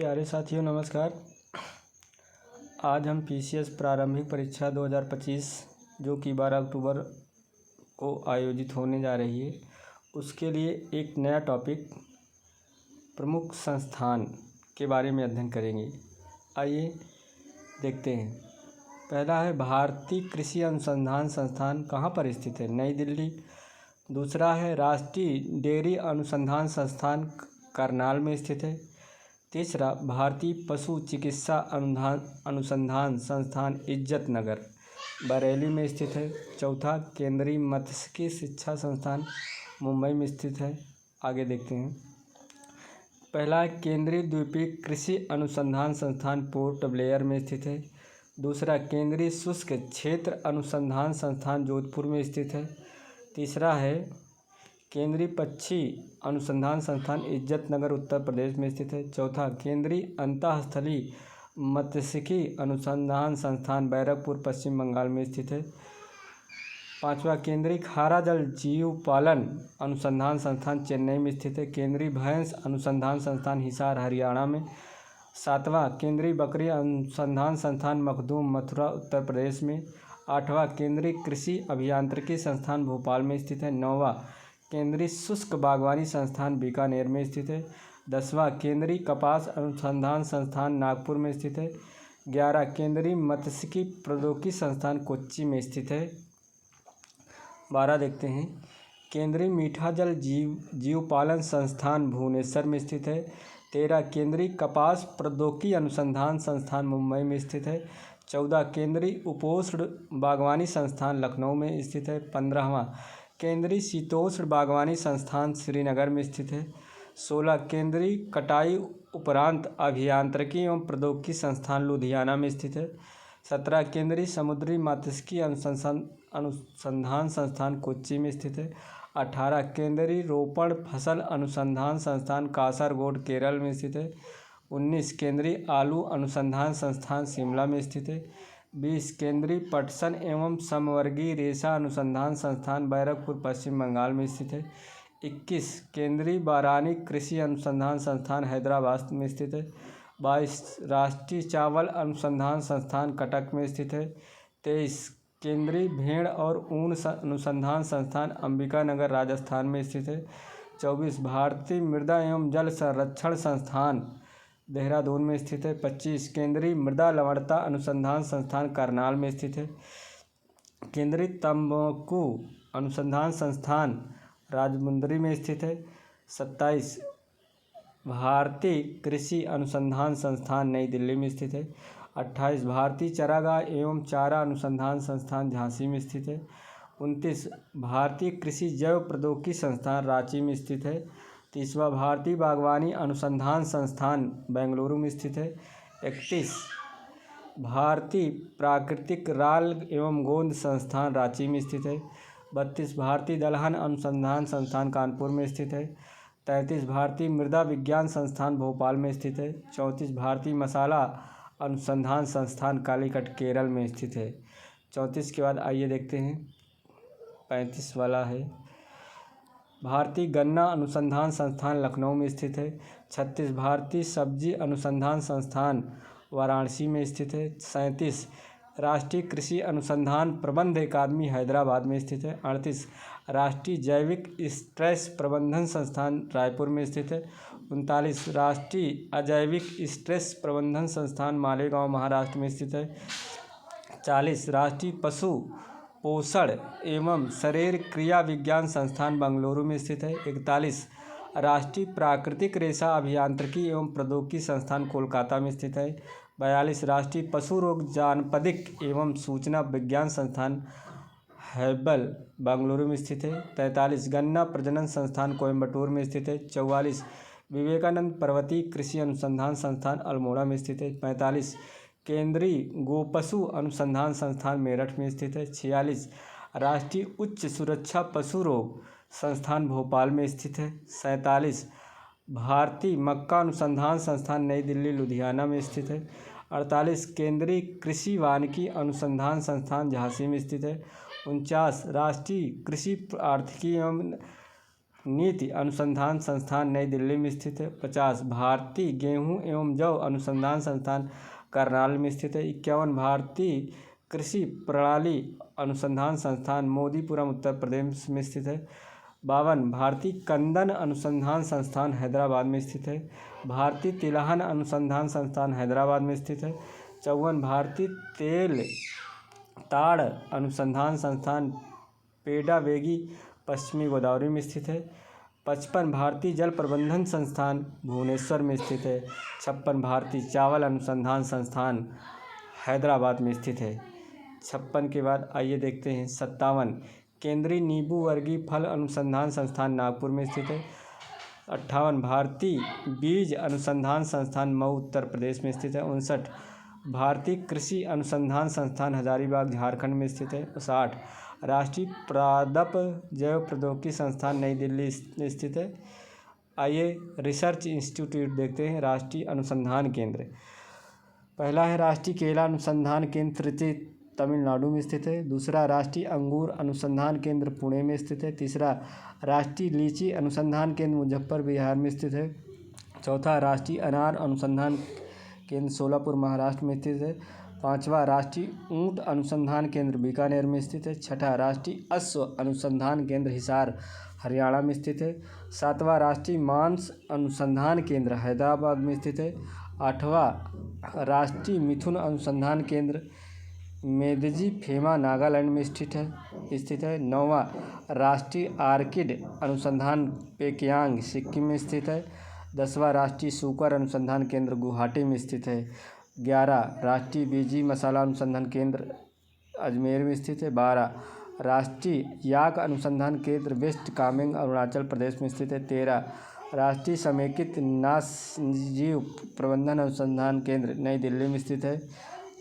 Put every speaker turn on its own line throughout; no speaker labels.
प्यारे साथियों नमस्कार। आज हम पीसीएस प्रारंभिक परीक्षा 2025 जो कि 12 अक्टूबर को आयोजित होने जा रही है उसके लिए एक नया टॉपिक प्रमुख संस्थान के बारे में अध्ययन करेंगे। आइए देखते हैं। पहला है भारतीय कृषि अनुसंधान संस्थान कहाँ पर स्थित है? नई दिल्ली। दूसरा है राष्ट्रीय डेयरी अनुसंधान संस्थान करनाल में स्थित है। तीसरा भारतीय पशु चिकित्सा अनुसंधान संस्थान इज्जत नगर बरेली में स्थित है। चौथा केंद्रीय मत्स्यिकी शिक्षा संस्थान मुंबई में स्थित है। आगे देखते हैं। पहला केंद्रीय द्वीपीय कृषि अनुसंधान संस्थान पोर्ट ब्लेयर में स्थित है। दूसरा केंद्रीय शुष्क क्षेत्र अनुसंधान संस्थान जोधपुर में स्थित है। तीसरा है केंद्रीय पक्षी अनुसंधान संस्थान इज्जत नगर उत्तर प्रदेश में स्थित है। चौथा केंद्रीय अंतःस्थलीय मत्स्यिकी अनुसंधान संस्थान बैरकपुर पश्चिम बंगाल में स्थित है। पांचवा केंद्रीय खारा जल जीव पालन अनुसंधान संस्थान चेन्नई में स्थित है। केंद्रीय भैंस अनुसंधान संस्थान हिसार हरियाणा में। सातवां केंद्रीय बकरी अनुसंधान संस्थान मखदूम मथुरा उत्तर प्रदेश में। आठवां केंद्रीय कृषि अभियांत्रिकी संस्थान भोपाल में स्थित है। नौवां केंद्रीय शुष्क बागवानी संस्थान बीकानेर में स्थित है। 10वां केंद्रीय कपास अनुसंधान संस्थान नागपुर में स्थित है। 11 केंद्रीय मत्स्यिकी प्रौद्योगिकी संस्थान कोच्चि में स्थित है। 12 देखते हैं। केंद्रीय मीठा जल जीवपालन संस्थान भुवनेश्वर में स्थित है। 13 केंद्रीय कपास प्रौद्योगिकी अनुसंधान संस्थान मुंबई में स्थित है। 14 केंद्रीय उपोष्ण बागवानी संस्थान लखनऊ में स्थित है। 15वां केंद्रीय शीतोष्ण बागवानी संस्थान श्रीनगर में स्थित है। 16 केंद्रीय कटाई उपरांत अभियांत्रिकी एवं प्रौद्योगिकी संस्थान लुधियाना में स्थित है। 17 केंद्रीय समुद्री मत्स्यिकी अनुसंधान संस्थान कोच्चि में स्थित है। 18 केंद्रीय रोपण फसल अनुसंधान संस्थान कासरगोड केरल में स्थित है। 19 केंद्रीय आलू अनुसंधान संस्थान शिमला में स्थित है। 20 केंद्रीय पटसन एवं समवर्गीय रेशा अनुसंधान संस्थान बैरकपुर पश्चिम बंगाल में स्थित है। 21 केंद्रीय बारानी कृषि अनुसंधान संस्थान हैदराबाद में स्थित है। 22 राष्ट्रीय चावल अनुसंधान संस्थान कटक में स्थित है। 23 केंद्रीय भेड़ और ऊन अनुसंधान संस्थान अंबिका नगर राजस्थान में स्थित है। 24 भारतीय मृदा एवं जल संरक्षण संस्थान देहरादून में स्थित है। 25 केंद्रीय मृदा लवणता अनुसंधान संस्थान करनाल में स्थित है। केंद्रीय तंबाकू अनुसंधान संस्थान राजमुंदरी में स्थित है। 27 भारतीय कृषि अनुसंधान संस्थान नई दिल्ली में स्थित है। 28 भारतीय चारागाह एवं चारा अनुसंधान संस्थान झांसी में स्थित है। 29 भारतीय कृषि जैव प्रौद्योगिकी संस्थान रांची में स्थित है। 30वां भारतीय बागवानी अनुसंधान संस्थान बेंगलुरु में स्थित है। 31 भारतीय प्राकृतिक राल एवं गोंद संस्थान रांची में स्थित है। 32 भारतीय दलहन अनुसंधान संस्थान कानपुर में स्थित है। 33 भारतीय मृदा विज्ञान संस्थान भोपाल में स्थित है। 34 भारतीय मसाला अनुसंधान संस्थान कालीकट केरल में स्थित है। 34 के बाद आइए देखते हैं 35 वाला है भारतीय गन्ना अनुसंधान संस्थान लखनऊ में स्थित है। 36 भारतीय सब्जी अनुसंधान संस्थान वाराणसी में स्थित है। 37 राष्ट्रीय कृषि अनुसंधान प्रबंध अकादमी हैदराबाद में स्थित है। 38 राष्ट्रीय जैविक स्ट्रेस प्रबंधन संस्थान रायपुर में स्थित है। 39 राष्ट्रीय अजैविक स्ट्रेस प्रबंधन संस्थान मालेगांव महाराष्ट्र में स्थित है। 40 राष्ट्रीय पशु पोषण एवं शरीर क्रिया विज्ञान संस्थान बेंगलुरु में स्थित है। 41 राष्ट्रीय प्राकृतिक रेशा अभियांत्रिकी एवं प्रौद्योगिकी संस्थान कोलकाता में स्थित है। 42 राष्ट्रीय पशु रोग जानपदिक एवं सूचना विज्ञान संस्थान हैबल बेंगलुरु में स्थित है। 43 गन्ना प्रजनन संस्थान कोयम्बटूर में स्थित है। 44 विवेकानंद पर्वतीय कृषि अनुसंधान संस्थान अल्मोड़ा में स्थित है। 45 केंद्रीय गोपशु अनुसंधान संस्थान मेरठ में स्थित है। 46 राष्ट्रीय उच्च सुरक्षा पशु रोग संस्थान भोपाल में स्थित है। 47 भारतीय मक्का अनुसंधान संस्थान नई दिल्ली लुधियाना में स्थित है। 48 केंद्रीय कृषि वानिकी अनुसंधान संस्थान झांसी में स्थित है। 49 राष्ट्रीय कृषि आर्थिकी एवं नीति अनुसंधान संस्थान नई दिल्ली में स्थित है। 50 भारतीय गेहूं एवं जौ अनुसंधान संस्थान करनाल में स्थित है। 51 भारतीय कृषि प्रणाली अनुसंधान संस्थान मोदीपुरम उत्तर प्रदेश में स्थित है। 52 भारतीय कंदन अनुसंधान संस्थान हैदराबाद में स्थित है। भारतीय तिलहन अनुसंधान संस्थान हैदराबाद में स्थित है। 54 भारतीय तेल ताड़ अनुसंधान संस्थान पेडावेगी पश्चिमी गोदावरी में स्थित है। 55 भारतीय जल प्रबंधन संस्थान भुवनेश्वर में स्थित है। 56 भारतीय चावल अनुसंधान संस्थान हैदराबाद में स्थित है। 56 के बाद आइए देखते हैं 57 केंद्रीय नींबू वर्गीय फल अनुसंधान संस्थान नागपुर में स्थित है। 58 भारतीय बीज अनुसंधान संस्थान मऊ उत्तर प्रदेश में स्थित है। 59 भारतीय कृषि अनुसंधान संस्थान हजारीबाग झारखंड में स्थित है। 60 राष्ट्रीय पादप जैव प्रौद्योगिकी संस्थान नई दिल्ली में स्थित है। आइए रिसर्च इंस्टीट्यूट देखते हैं। राष्ट्रीय अनुसंधान केंद्र पहला है राष्ट्रीय केला अनुसंधान केंद्र त्रिची तमिलनाडु में स्थित है। दूसरा राष्ट्रीय अंगूर अनुसंधान केंद्र पुणे में स्थित है। तीसरा राष्ट्रीय लीची अनुसंधान केंद्र मुजफ्फर बिहार में स्थित है। चौथा राष्ट्रीय अनार अनुसंधान केंद्र सोलापुर महाराष्ट्र में स्थित है। 5वां राष्ट्रीय ऊंट अनुसंधान केंद्र बीकानेर में स्थित है। 6ठा राष्ट्रीय अश्व अनुसंधान केंद्र हिसार हरियाणा में स्थित है। 7वां राष्ट्रीय मांस अनुसंधान केंद्र हैदराबाद में स्थित है। 8वां राष्ट्रीय मिथुन अनुसंधान केंद्र मेदजी फेमा नागालैंड में स्थित है। 9वां राष्ट्रीय आर्किड अनुसंधान पेकियांग सिक्किम में स्थित है। 10वां राष्ट्रीय सूकर अनुसंधान केंद्र गुवाहाटी में स्थित है। 11 राष्ट्रीय बीजी मसाला अनुसंधान केंद्र अजमेर में स्थित है। 12 राष्ट्रीय याक अनुसंधान केंद्र वेस्ट कामेंग अरुणाचल प्रदेश में स्थित है। 13 राष्ट्रीय समेकित नासजीव प्रबंधन अनुसंधान केंद्र नई दिल्ली में स्थित है।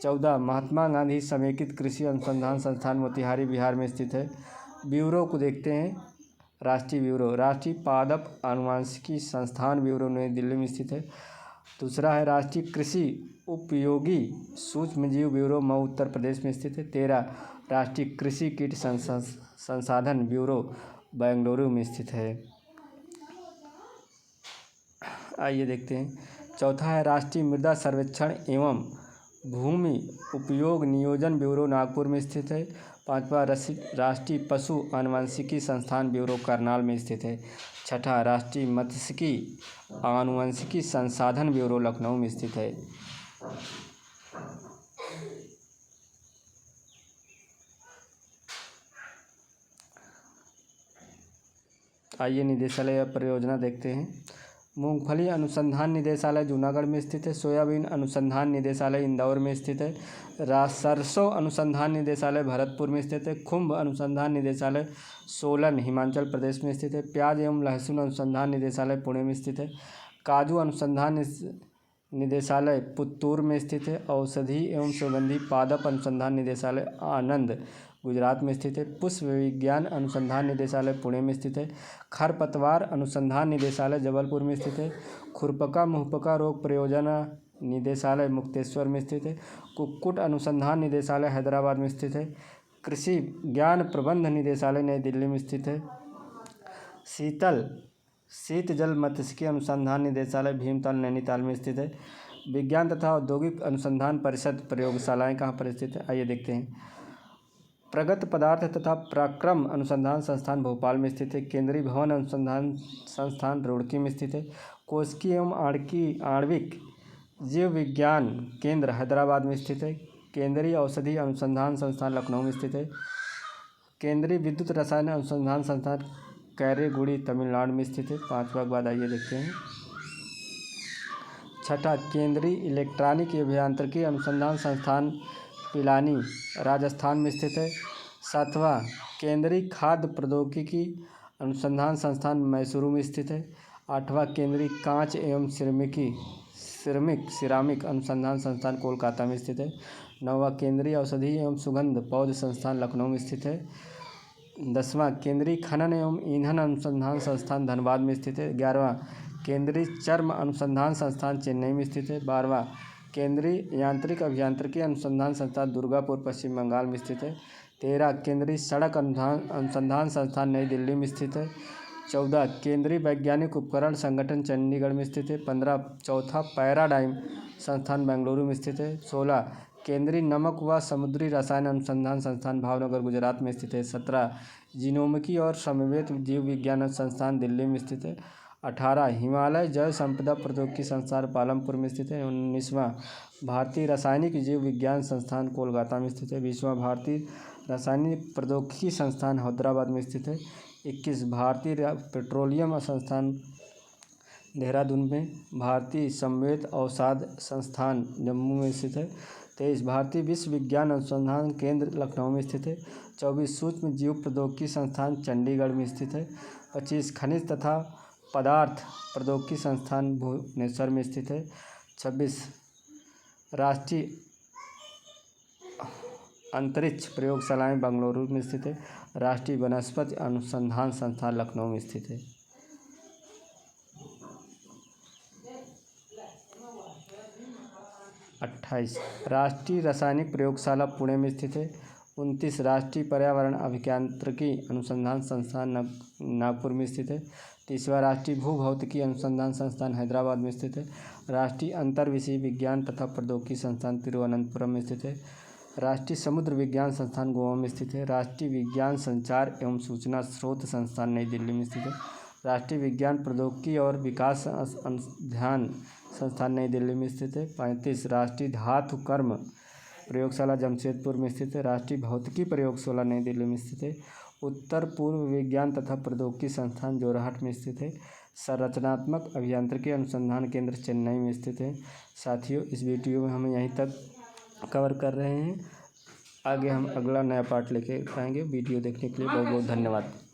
14 महात्मा गांधी समेकित कृषि अनुसंधान संस्थान मोतिहारी बिहार में स्थित है। ब्यूरो को देखते हैं। राष्ट्रीय ब्यूरो राष्ट्रीय पादप आनुवंशिकी संस्थान ब्यूरो नई दिल्ली में स्थित है। दूसरा है राष्ट्रीय कृषि उपयोगी सूक्ष्मजीव ब्यूरो मऊ उत्तर प्रदेश में स्थित है। 13 राष्ट्रीय कृषि कीट संसाधन ब्यूरो बेंगलुरु में स्थित है। आइए देखते हैं। चौथा है राष्ट्रीय मृदा सर्वेक्षण एवं भूमि उपयोग नियोजन ब्यूरो नागपुर में स्थित है। 5वां राष्ट्रीय पशु आनुवंशिकी संस्थान ब्यूरो करनाल में स्थित है। 6ठा राष्ट्रीय मत्स्यिकी आनुवंशिकी संसाधन ब्यूरो लखनऊ में स्थित है। आइए निदेशालय या परियोजना देखते हैं। मूंगफली अनुसंधान निदेशालय जूनागढ़ में स्थित है। सोयाबीन अनुसंधान निदेशालय इंदौर में स्थित है। सरसों अनुसंधान निदेशालय भरतपुर में स्थित है। खुम्ब अनुसंधान निदेशालय सोलन हिमाचल प्रदेश में स्थित है। प्याज एवं लहसुन अनुसंधान निदेशालय पुणे में स्थित है। काजू अनुसंधान निदेशालय पुत्तूर में स्थित है। औषधि एवं सुगंधी पादप अनुसंधान निदेशालय आनंद गुजरात में स्थित है। पुष्प विज्ञान अनुसंधान निदेशालय पुणे में स्थित है। खरपतवार अनुसंधान निदेशालय जबलपुर में स्थित है। खुरपका मुहपका रोग परियोजना निदेशालय मुक्तेश्वर में स्थित है। कुक्कुट अनुसंधान निदेशालय हैदराबाद में स्थित है। कृषि ज्ञान प्रबंध निदेशालय नई दिल्ली में स्थित है। शीत जल मत्स्यिकी अनुसंधान निदेशालय भीमताल नैनीताल में स्थित है। विज्ञान तथा औद्योगिक अनुसंधान परिषद प्रयोगशालाएं कहाँ पर स्थित है, आइए देखते हैं। प्रगत पदार्थ तथा पराक्रम अनुसंधान संस्थान भोपाल में स्थित है। केंद्रीय भवन अनुसंधान संस्थान रुड़की में स्थित है। कोशिकी एवं आणविक जीव विज्ञान केंद्र हैदराबाद में स्थित है। केंद्रीय औषधि अनुसंधान संस्थान लखनऊ में स्थित है। केंद्रीय विद्युत रसायन अनुसंधान संस्थान कैरेगुड़ी तमिलनाडु में स्थित है। 5वां के बाद आइए देखते हैं। 6ठा केंद्रीय इलेक्ट्रॉनिक अभियांत्रिकी अनुसंधान संस्थान पिलानी राजस्थान में स्थित है। 7वां केंद्रीय खाद्य प्रौद्योगिकी अनुसंधान संस्थान मैसूरू में स्थित है। 8वां केंद्रीय कांच एवं सिरामिक अनुसंधान संस्थान कोलकाता में स्थित है। 9वां केंद्रीय औषधि एवं सुगंध पौध संस्थान लखनऊ में स्थित है। 10वां केंद्रीय खनन एवं ईंधन अनुसंधान संस्थान धनबाद में स्थित है। 11वां केंद्रीय चर्म अनुसंधान संस्थान चेन्नई में स्थित है। 12वां केंद्रीय यांत्रिक अभियांत्रिकी अनुसंधान संस्थान दुर्गापुर पश्चिम बंगाल में स्थित है। 13 केंद्रीय सड़क अनुसंधान संस्थान नई दिल्ली में स्थित है। 14 केंद्रीय वैज्ञानिक उपकरण संगठन चंडीगढ़ में स्थित है। 15 चौथा पैराडाइम संस्थान बेंगलुरु में स्थित है। 16 केंद्रीय नमक व समुद्री रसायन अनुसंधान संस्थान भावनगर गुजरात में स्थित है। 17 जीनोमिकी और समवेत जीव विज्ञान संस्थान दिल्ली में स्थित है। 18 हिमालय जैव संपदा प्रौद्योगिकी संस्थान पालमपुर में स्थित है। 19वां भारतीय रासायनिक जीव विज्ञान संस्थान कोलकाता में स्थित है। 20वां भारतीय रासायनिक प्रौद्योगिकी संस्थान हैदराबाद में स्थित है। 21 भारतीय पेट्रोलियम संस्थान देहरादून में। भारतीय समवेत अवसाद संस्थान जम्मू में स्थित है। 23 भारतीय विश्व विज्ञान अनुसंधान केंद्र लखनऊ में स्थित है। 24 सूक्ष्म जीव प्रौद्योगिकी संस्थान चंडीगढ़ में स्थित है। 25 खनिज तथा पदार्थ प्रौद्योगिकी संस्थान भुवनेश्वर में स्थित है। 26 राष्ट्रीय अंतरिक्ष प्रयोगशालाएं बेंगलुरु में स्थित है। राष्ट्रीय वनस्पति अनुसंधान संस्थान लखनऊ में स्थित है। 28 राष्ट्रीय रासायनिक प्रयोगशाला पुणे में स्थित है। 29 राष्ट्रीय पर्यावरण अभियांत्रिकी अनुसंधान संस्थान नागपुर में स्थित है। 30वां राष्ट्रीय भूभौतिकी अनुसंधान संस्थान हैदराबाद में स्थित है। राष्ट्रीय अंतर्विषय विज्ञान तथा प्रौद्योगिकी संस्थान तिरुवनंतपुरम में स्थित है। राष्ट्रीय समुद्र विज्ञान संस्थान गोवा में स्थित है। राष्ट्रीय विज्ञान संचार एवं सूचना स्रोत संस्थान नई दिल्ली में स्थित है। राष्ट्रीय विज्ञान प्रौद्योगिकी और विकास अनुसंधान संस्थान नई दिल्ली में स्थित है। 35 राष्ट्रीय धातु कर्म प्रयोगशाला जमशेदपुर में स्थित है। राष्ट्रीय भौतिकी प्रयोगशाला नई दिल्ली में स्थित है। उत्तर पूर्व विज्ञान तथा प्रौद्योगिकी संस्थान जोरहाट में स्थित है। संरचनात्मक अभियांत्रिकी अनुसंधान केंद्र चेन्नई में स्थित है। साथियों, इस वीडियो में हम यहीं तक कवर कर रहे हैं। आगे हम अगला नया पार्ट लेके आएंगे। वीडियो देखने के लिए बहुत बहुत धन्यवाद।